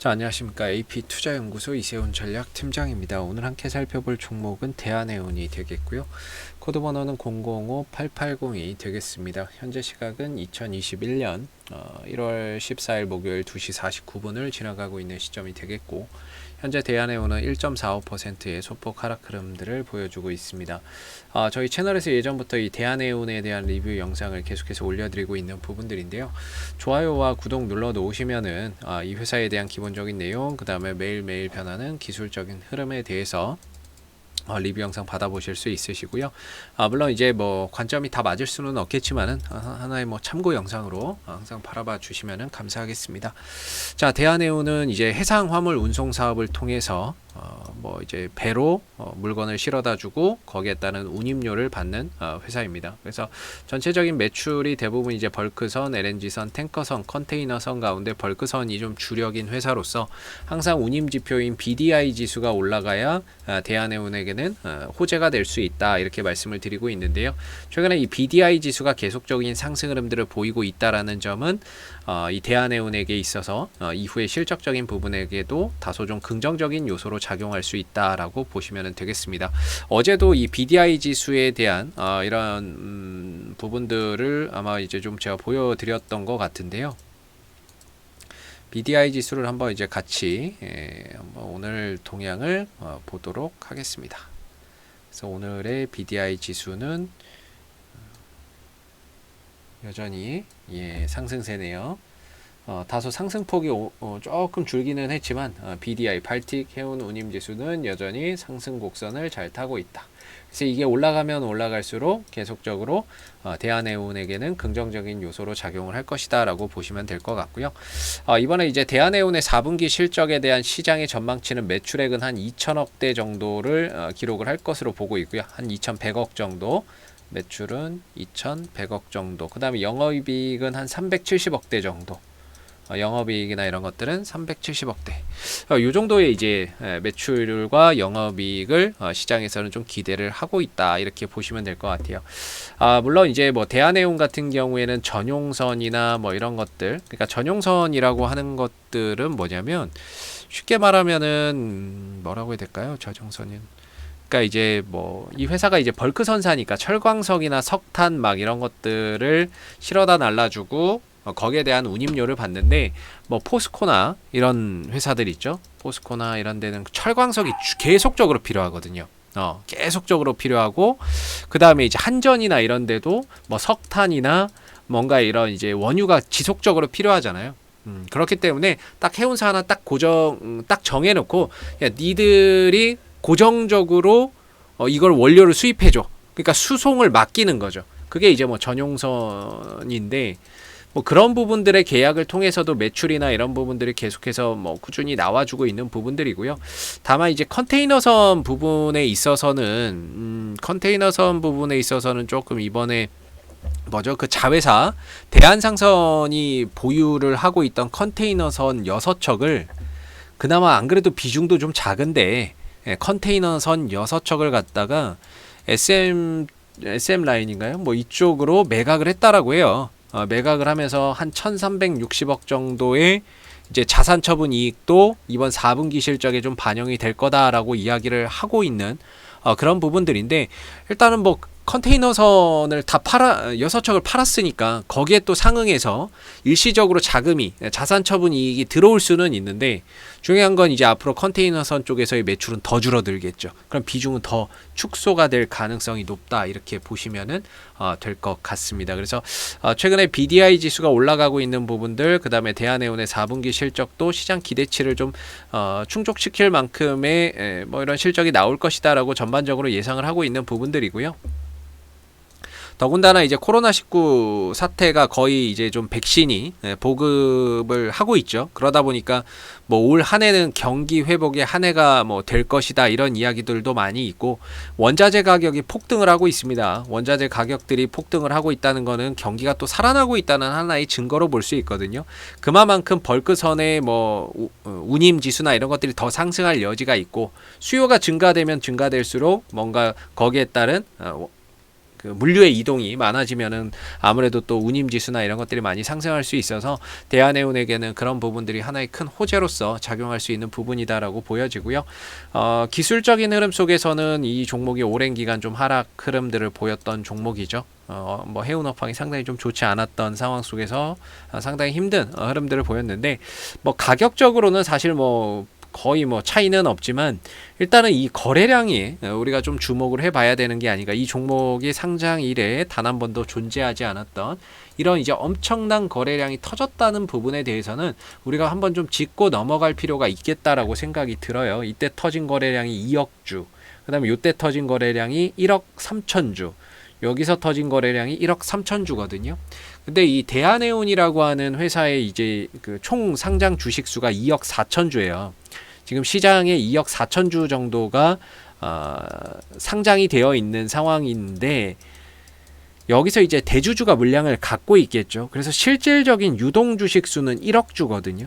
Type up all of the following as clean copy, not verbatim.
자, 안녕하십니까. AP투자연구소 이세훈 전략팀장입니다. 오늘 함께 살펴볼 종목은 대한해운이 되겠고요. 코드번호는 005880이 되겠습니다. 현재 시각은 2021년 1월 14일 목요일 2시 49분을 지나가고 있는 시점이 되겠고, 현재 대한해운은 1.45%의 소폭 하락 흐름들을 보여주고 있습니다. 저희 채널에서 예전부터 이 대한해운에 대한 리뷰 영상을 계속해서 올려드리고 있는 부분들인데요. 좋아요와 구독 눌러 놓으시면은 이 회사에 대한 기본적인 내용, 그 다음에 매일매일 변하는 기술적인 흐름에 대해서 리뷰 영상 받아보실 수 있으시고요. 물론 이제 뭐 관점이 다 맞을 수는 없겠지만은 하나의 뭐 참고 영상으로 항상 바라봐 주시면은 감사하겠습니다. 자, 대한해운은 이제 해상 화물 운송 사업을 통해서 뭐 이제 배로 물건을 실어다 주고 거기에 따른 운임료를 받는 회사입니다. 그래서 전체적인 매출이 대부분 이제 벌크선, LNG선, 탱커선, 컨테이너선 가운데 벌크선이 좀 주력인 회사로서 항상 운임 지표인 BDI 지수가 올라가야 대한해운에게는 호재가 될 수 있다, 이렇게 말씀을 드리고 있는데요. 최근에 이 BDI 지수가 계속적인 상승 흐름들을 보이고 있다라는 점은 이 대한해운에게 있어서 이후에 실적적인 부분에게도 다소 좀 긍정적인 요소로 작용할 수 있다라고 보시면 되겠습니다. 어제도 이 BDI 지수에 대한 이런 부분들을 아마 이제 좀 제가 보여드렸던 것 같은데요. BDI 지수를 한번 이제 같이 한번 오늘 동향을 보도록 하겠습니다. 그래서 오늘의 BDI 지수는 여전히 상승세네요. 다소 상승폭이 조금 줄기는 했지만 BDI 발틱 해운 운임 지수는 여전히 상승 곡선을 잘 타고 있다. 그래서 이게 올라가면 올라갈수록 계속적으로 대한해운에게는 긍정적인 요소로 작용을 할 것이다 라고 보시면 될 것 같고요. 이번에 이제 대한해운의 4분기 실적에 대한 시장의 전망치는 매출액은 한 2천억대 정도를 기록을 할 것으로 보고 있고요. 한 2,100억 정도, 매출은 2,100억 정도, 그 다음에 영업이익은 한 370억대 정도, 영업이익이나 이런 것들은 370억대. 이 정도의 이제 매출과 영업이익을 시장에서는 좀 기대를 하고 있다, 이렇게 보시면 될 것 같아요. 물론 이제 뭐 대한해운 같은 경우에는 전용선이나 뭐 이런 것들, 그러니까 전용선이라고 하는 것들은 뭐냐면 쉽게 말하면은 뭐라고 해야 될까요? 전용선은, 그러니까 이제 뭐 이 회사가 이제 벌크선사니까 철광석이나 석탄 막 이런 것들을 실어다 날라주고 거기에 대한 운임료를 받는데, 뭐 포스코나 이런 회사들 있죠. 포스코나 이런 데는 철광석이 계속적으로 필요하거든요. 계속적으로 필요하고, 그 다음에 이제 한전이나 이런 데도 뭐 석탄이나 뭔가 이런 이제 원유가 지속적으로 필요하잖아요. 그렇기 때문에 딱 해운사 하나 딱 딱 정해놓고, 야, 니들이 고정적으로 이걸 원료를 수입해줘. 그러니까 수송을 맡기는 거죠. 그게 이제 뭐 전용선인데, 뭐 그런 부분들의 계약을 통해서도 매출이나 이런 부분들이 계속해서 뭐 꾸준히 나와주고 있는 부분들이고요. 다만 이제 컨테이너선 부분에 있어서는 조금 이번에 뭐죠? 그 자회사 대한상선이 보유를 하고 있던 컨테이너선 6척을, 그나마 안 그래도 비중도 좀 작은데 컨테이너선 6척을 갖다가 SM 라인인가요? 뭐 이쪽으로 매각을 했다라고 해요. 매각을 하면서 한 1,360억 정도의 이제 자산 처분 이익도 이번 4분기 실적에 좀 반영이 될 거다라고 이야기를 하고 있는 그런 부분들인데, 일단은 뭐 컨테이너선을 다 6척을 팔았으니까 거기에 또 상응해서 일시적으로 자금이, 자산 처분 이익이 들어올 수는 있는데, 중요한 건 이제 앞으로 컨테이너선 쪽에서의 매출은 더 줄어들겠죠. 그럼 비중은 더 축소가 될 가능성이 높다, 이렇게 보시면은 될 것 같습니다. 그래서 최근에 BDI 지수가 올라가고 있는 부분들, 그 다음에 대한해운의 4분기 실적도 시장 기대치를 좀 충족시킬 만큼의 뭐 이런 실적이 나올 것이다라고 전반적으로 예상을 하고 있는 부분들이고요. 더군다나 이제 코로나19 사태가 거의 이제 좀 백신이 보급을 하고 있죠. 그러다 보니까 뭐 올 한 해는 경기 회복의 한 해가 뭐 될 것이다, 이런 이야기들도 많이 있고, 원자재 가격이 폭등을 하고 있습니다. 원자재 가격들이 폭등을 하고 있다는 거는 경기가 또 살아나고 있다는 하나의 증거로 볼 수 있거든요. 그만큼 벌크선의 뭐 운임 지수나 이런 것들이 더 상승할 여지가 있고, 수요가 증가되면 증가될수록 뭔가 거기에 따른 그 물류의 이동이 많아지면은 아무래도 또 운임지수나 이런 것들이 많이 상승할 수 있어서 대한해운에게는 그런 부분들이 하나의 큰 호재로서 작용할 수 있는 부분이다라고 보여지고요. 기술적인 흐름 속에서는 이 종목이 오랜 기간 좀 하락 흐름들을 보였던 종목이죠. 뭐 해운 업황이 상당히 좀 좋지 않았던 상황 속에서 상당히 힘든 흐름들을 보였는데, 뭐 가격적으로는 사실 뭐 거의 뭐 차이는 없지만 일단은 이 거래량이 우리가 좀 주목을 해봐야 되는 게 아닌가. 이 종목이 상장 이래 단 한 번도 존재하지 않았던 이런 이제 엄청난 거래량이 터졌다는 부분에 대해서는 우리가 한번 좀 짚고 넘어갈 필요가 있겠다라고 생각이 들어요. 이때 터진 거래량이 2억 주, 그 다음에 이때 터진 거래량이 1억 3천 주, 여기서 터진 거래량이 1억 3천 주거든요. 근데 이 대한해운이라고 하는 회사의 이제 그 총 상장 주식 수가 2억 4천 주예요. 지금 시장에 2억 4천 주 정도가 상장이 되어 있는 상황인데, 여기서 이제 대주주가 물량을 갖고 있겠죠. 그래서 실질적인 유동 주식 수는 1억 주거든요.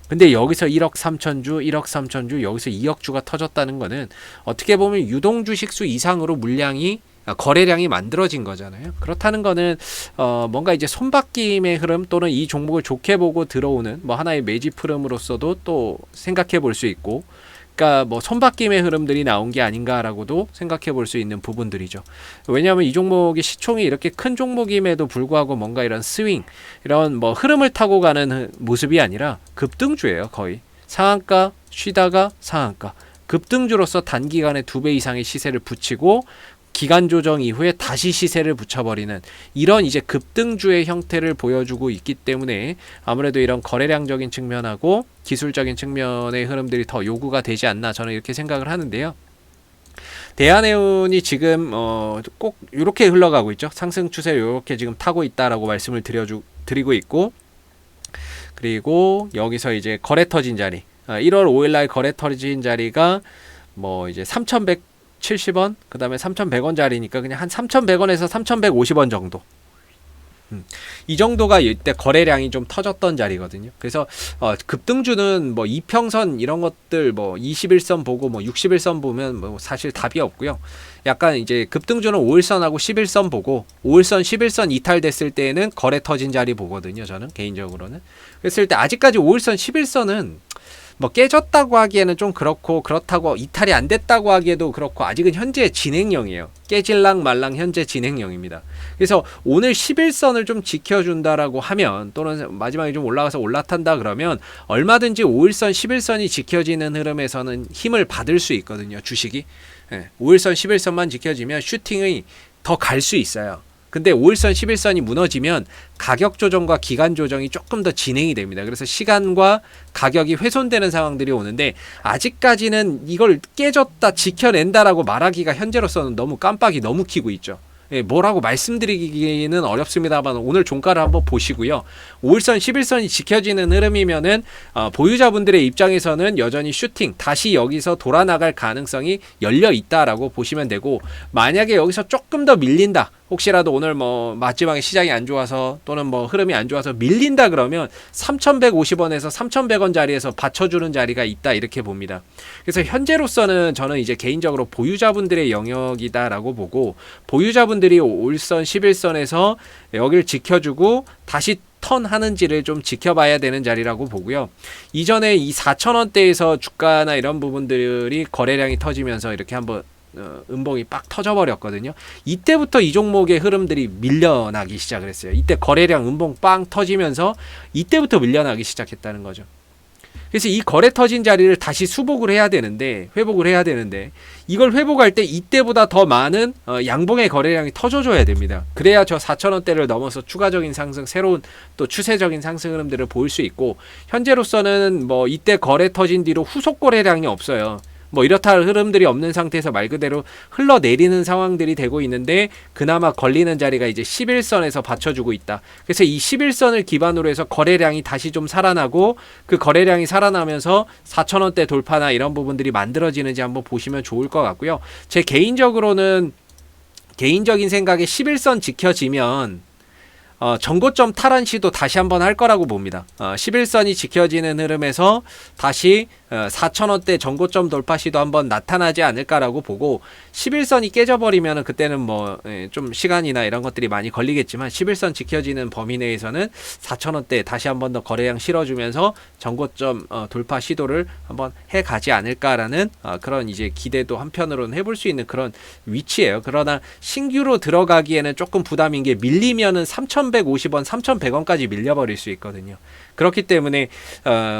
근데 여기서 1억 3천 주, 1억 3천 주, 여기서 2억 주가 터졌다는 거는 어떻게 보면 유동 주식 수 이상으로 물량이 거래량이 만들어진 거잖아요. 그렇다는 거는 뭔가 이제 손바뀜의 흐름 또는 이 종목을 좋게 보고 들어오는 뭐 하나의 매집 흐름으로서도 또 생각해 볼 수 있고, 그러니까 뭐 손바뀜의 흐름들이 나온 게 아닌가라고도 생각해 볼 수 있는 부분들이죠. 왜냐하면 이 종목이 시총이 이렇게 큰 종목임에도 불구하고 뭔가 이런 스윙, 이런 뭐 흐름을 타고 가는 모습이 아니라 급등주예요. 거의 상한가 쉬다가 상한가, 급등주로서 단기간에 2배 이상의 시세를 붙이고 기간 조정 이후에 다시 시세를 붙여버리는 이런 이제 급등주의 형태를 보여주고 있기 때문에 아무래도 이런 거래량적인 측면하고 기술적인 측면의 흐름들이 더 요구가 되지 않나, 저는 이렇게 생각을 하는데요. 대한해운이 지금 꼭 이렇게 흘러가고 있죠. 상승 추세를 이렇게 지금 타고 있다라고 말씀을 드리고 있고, 그리고 여기서 이제 거래 터진 자리, 1월 5일날 거래 터진 자리가 뭐 이제 3,170원, 그 다음에 3,100원짜리니까 그냥 한 3,100원에서 3,150원 정도. 이 정도가 이때 거래량이 좀 터졌던 자리거든요. 그래서 급등주는 뭐 이평선 이런 것들 뭐 21선 보고 뭐 61선 보면 뭐 사실 답이 없고요. 약간 이제 급등주는 5일선하고 11선 보고 5일선 11선 이탈됐을 때에는 거래 터진 자리 보거든요. 저는 개인적으로는. 그랬을 때 아직까지 5일선 11선은 뭐 깨졌다고 하기에는 좀 그렇고, 그렇다고 이탈이 안 됐다고 하기에도 그렇고, 아직은 현재 진행형이에요. 깨질랑 말랑 현재 진행형입니다. 그래서 오늘 11선을 좀 지켜준다라고 하면, 또는 마지막에 좀 올라가서 올라탄다 그러면 얼마든지 5일선 11선이 지켜지는 흐름에서는 힘을 받을 수 있거든요. 주식이 5일선 11선만 지켜지면 슈팅이 더 갈 수 있어요. 근데 5일선 11선이 무너지면 가격 조정과 기간 조정이 조금 더 진행이 됩니다. 그래서 시간과 가격이 훼손되는 상황들이 오는데, 아직까지는 이걸 깨졌다 지켜낸다라고 말하기가 현재로서는 너무 깜빡이 너무 키고 있죠. 뭐라고 말씀드리기는 어렵습니다만 오늘 종가를 한번 보시고요. 5일선 11선이 지켜지는 흐름이면은 보유자분들의 입장에서는 여전히 슈팅 다시 여기서 돌아 나갈 가능성이 열려 있다라고 보시면 되고, 만약에 여기서 조금 더 밀린다, 혹시라도 오늘 뭐 마지막에 시장이 안 좋아서 또는 뭐 흐름이 안 좋아서 밀린다 그러면 3,150원에서 3,100원 자리에서 받쳐주는 자리가 있다, 이렇게 봅니다. 그래서 현재로서는 저는 이제 개인적으로 보유자분들의 영역이다라고 보고, 보유자분들이 5일선 11선에서 여기를 지켜주고 다시 턴하는지를 좀 지켜봐야 되는 자리라고 보고요. 이전에 이 4,000원대에서 주가나 이런 부분들이 거래량이 터지면서 이렇게 한번 음봉이 빡 터져버렸거든요. 이때부터 이 종목의 흐름들이 밀려나기 시작을 했어요. 이때 거래량 음봉 빵 터지면서 이때부터 밀려나기 시작했다는 거죠. 그래서 이 거래 터진 자리를 다시 수복을 해야 되는데, 회복을 해야 되는데, 이걸 회복할 때 이때보다 더 많은 양봉의 거래량이 터져줘야 됩니다. 그래야 저 4,000원대를 넘어서 추가적인 상승, 새로운 또 추세적인 상승 흐름들을 보일 수 있고, 현재로서는 뭐 이때 거래 터진 뒤로 후속 거래량이 없어요. 뭐 이렇다 할 흐름들이 없는 상태에서 말 그대로 흘러내리는 상황들이 되고 있는데, 그나마 걸리는 자리가 이제 11선에서 받쳐주고 있다. 그래서 이 11선을 기반으로 해서 거래량이 다시 좀 살아나고, 그 거래량이 살아나면서 4,000원대 돌파나 이런 부분들이 만들어지는지 한번 보시면 좋을 것 같고요. 제 개인적으로는, 개인적인 생각에 11선 지켜지면 전고점 탈환 시도 다시 한번 할 거라고 봅니다. 11선이 지켜지는 흐름에서 다시 4,000원대 전고점 돌파 시도 한번 나타나지 않을까라고 보고 11선이 깨져버리면 그때는 뭐 좀 시간이나 이런 것들이 많이 걸리겠지만 11선 지켜지는 범위 내에서는 4,000원대 다시 한번 더 거래량 실어주면서 전고점 돌파 시도를 한번 해가지 않을까라는 그런 이제 기대도 한편으로는 해볼 수 있는 그런 위치예요. 그러나 신규로 들어가기에는 조금 부담인 게 밀리면은 3,150원, 3,100원까지 밀려버릴 수 있거든요. 그렇기 때문에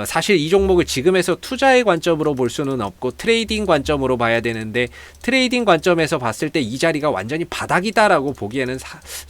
사실 이 종목을 지금에서 투자의 관점으로 볼 수는 없고 트레이딩 관점으로 봐야 되는데 트레이딩 관점에서 봤을 때 이 자리가 완전히 바닥이다라고 보기에는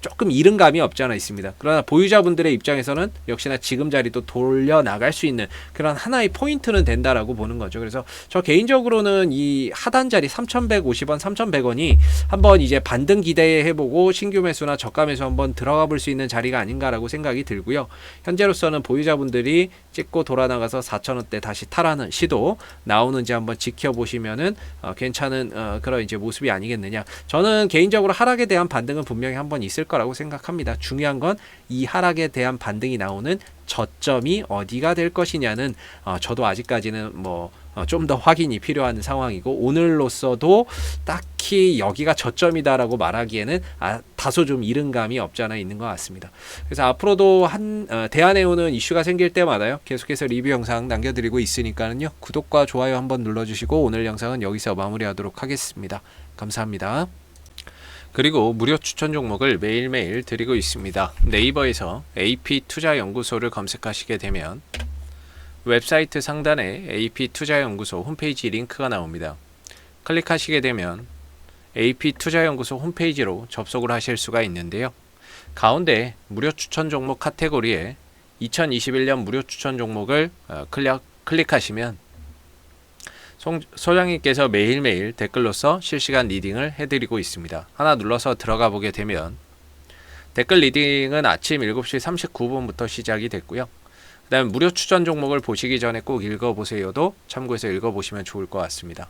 조금 이른 감이 없지 않아 있습니다. 그러나 보유자분들의 입장에서는 역시나 지금 자리도 돌려나갈 수 있는 그런 하나의 포인트는 된다라고 보는 거죠. 그래서 저 개인적으로는 이 하단 자리 3,150원, 3,100원이 한번 이제 반등 기대해보고 신규 매수나 저가 매수 한번 들어가 볼 수 있는 자리가 아닌가라고 생각이 들고요. 현재로서는 보유자분들이 찍고 돌아나가서 4,000원대 다시 탈하는 시도 나오는지 한번 지켜보시면은 괜찮은 그런 이제 모습이 아니겠느냐. 저는 개인적으로 하락에 대한 반등은 분명히 한번 있을 거라고 생각합니다. 중요한 건 이 하락에 대한 반등이 나오는 저점이 어디가 될 것이냐는 저도 아직까지는 뭐 좀 더 확인이 필요한 상황이고 오늘로서도 딱히 여기가 저점이다라고 말하기에는 다소 좀 이른 감이 없지 않아 있는 것 같습니다. 그래서 앞으로도 대한해운은 이슈가 생길 때마다요 계속해서 리뷰 영상 남겨드리고 있으니까는요 구독과 좋아요 한번 눌러주시고 오늘 영상은 여기서 마무리하도록 하겠습니다. 감사합니다. 그리고 무료 추천 종목을 매일매일 드리고 있습니다. 네이버에서 AP투자연구소를 검색하시게 되면 웹사이트 상단에 AP투자연구소 홈페이지 링크가 나옵니다. 클릭하시게 되면 AP투자연구소 홈페이지로 접속을 하실 수가 있는데요. 가운데 무료 추천 종목 카테고리에 2021년 무료 추천 종목을 클릭하시면 소장님께서 매일매일 댓글로서 실시간 리딩을 해드리고 있습니다. 하나 눌러서 들어가 보게 되면 댓글 리딩은 아침 7시 39분부터 시작이 됐고요. 그 다음에 무료 추천 종목을 보시기 전에 꼭 읽어보세요도 참고해서 읽어보시면 좋을 것 같습니다.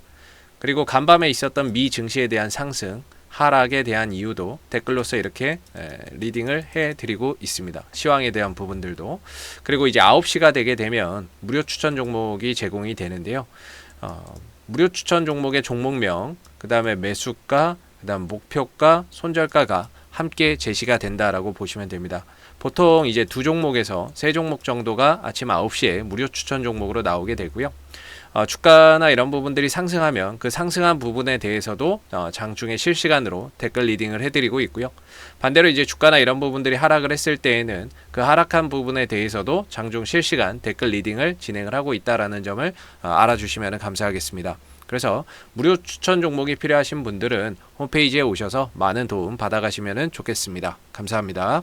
그리고 간밤에 있었던 미 증시에 대한 상승, 하락에 대한 이유도 댓글로서 이렇게 리딩을 해드리고 있습니다. 시황에 대한 부분들도. 그리고 이제 9시가 되게 되면 무료 추천 종목이 제공이 되는데요. 무료 추천 종목의 종목명, 그 다음에 매수가, 그 다음 목표가, 손절가가 함께 제시가 된다라고 보시면 됩니다. 보통 이제 두 종목에서 세 종목 정도가 아침 9시에 무료 추천 종목으로 나오게 되고요. 주가나 이런 부분들이 상승하면 그 상승한 부분에 대해서도 장중에 실시간으로 댓글 리딩을 해드리고 있고요. 반대로 이제 주가나 이런 부분들이 하락을 했을 때에는 그 하락한 부분에 대해서도 장중 실시간 댓글 리딩을 진행을 하고 있다라는 점을 알아주시면 감사하겠습니다. 그래서 무료 추천 종목이 필요하신 분들은 홈페이지에 오셔서 많은 도움 받아가시면 좋겠습니다. 감사합니다.